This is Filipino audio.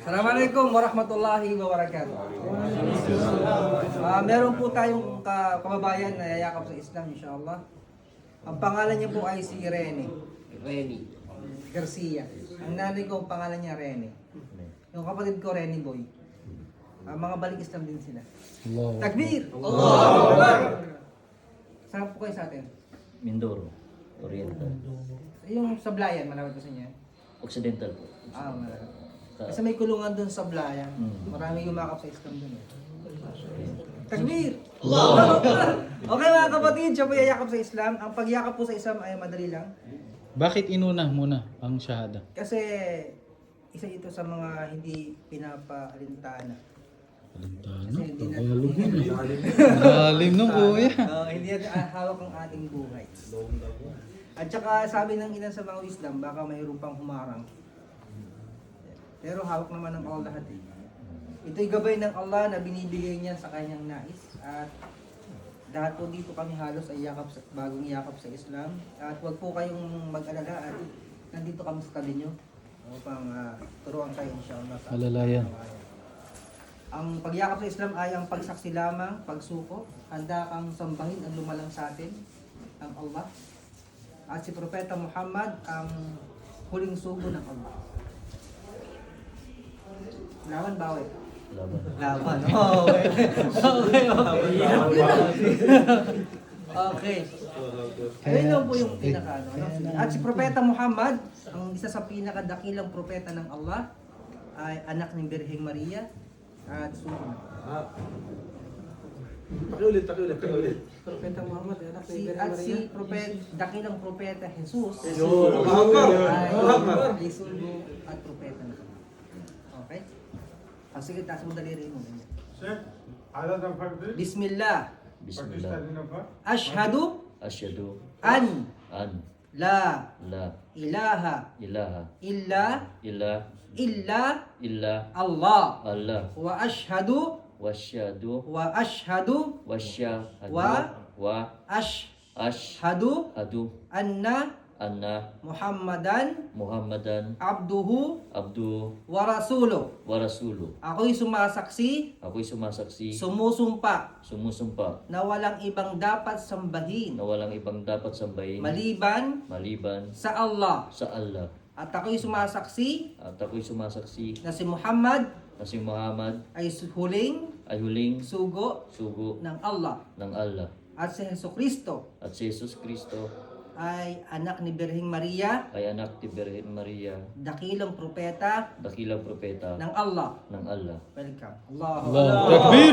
Assalamualaikum warahmatullahi wabarakatuh. Meron po tayong kababayan na yayakap sa Islam, inshallah. Ang pangalan niya po ay si Rene Garcia. Ang nanay ko, ang pangalan niya Rene. Yung kapatid ko, Rene Boy. Mga balik Islam din sila. Takbir! Allah! Saan po kayo sa atin? Mindoro, Oriental. Yung Sablayan, malapit po sa inyo? Occidental po. Malapit. Kasi may kulungan doon sa Sablayan. Mm. Marami yumakap sa Islam doon. Takbir! Allah! Okay mga kapatid, siya po yayakap sa Islam. Ang pagyakap po sa Islam ay madali lang. Bakit inuna muna ang shahada? Kasi isa ito sa mga hindi pinapaalintana. Alintana? Kasi hindi Tagalog natin yun eh. Lalim nung kuya. hindi natin hawak ang ating buhay. At saka sabi ng ilan sa mga wisdom, baka mayroon pang humarang. Pero hawak naman ng Allah lahat eh. Ito'y gabay ng Allah na binibigay niya sa kanyang nais. At lahat po dito kami halos ay bagong yakap sa Islam. At huwag po kayong mag-alala at nandito kami sa tabi nyo upang turuan kayo inshallah. Malalayan. Ang pagyakap sa Islam ay ang pagsaksi lamang, pagsuko. Handa kang sambahin ang lumalang sa atin, ang Allah. At si Propeta Muhammad ang huling sugo ng Allah. Laban, bawal. Laban. Laban. Oh, okay. Okay. Ayun lang po yung pinaka At si Propeta Muhammad, ang isa sa pinakadakilang propeta ng Allah, ay anak ng Birheng Maria at sugo. Pakiulit. Propeta Muhammad, anak ng Birheng Maria. At si dakilang propeta Jesus, Yun. Muhammad. ay sugo at propeta ng Allah. Okay? Sige, taas mo daliri mo. Bismillah. Bismillah. Ashhadu Asyhadu an an la la ilaha ilaha illa illa illa Allah Allah wa ashhadu wasyhadu wa ashhadu wasyhadu wa ashhadu ashhadu anna anna Muhammadan Muhammadan abduhu abdu wa rasuluh. wa rasuluh. Ako'y sumasaksi, Ako'y sumasaksi, sumusumpa sumusumpa na walang ibang dapat sambahin na walang ibang dapat sambahin maliban maliban sa Allah. sa Allah. At ako'y sumasaksi At ako'y sumasaksi na si Muhammad na si Muhammad ay huling ay huling sugo sugo ng Allah. ng Allah. At si Jesucristo At si Jesus Kristo ay anak ni Birheng Maria, ay anak ni Birhen Maria, dakilang propeta dakilang propeta ng Allah. ng Allah. Welcome. Allah. Allah. Takbir!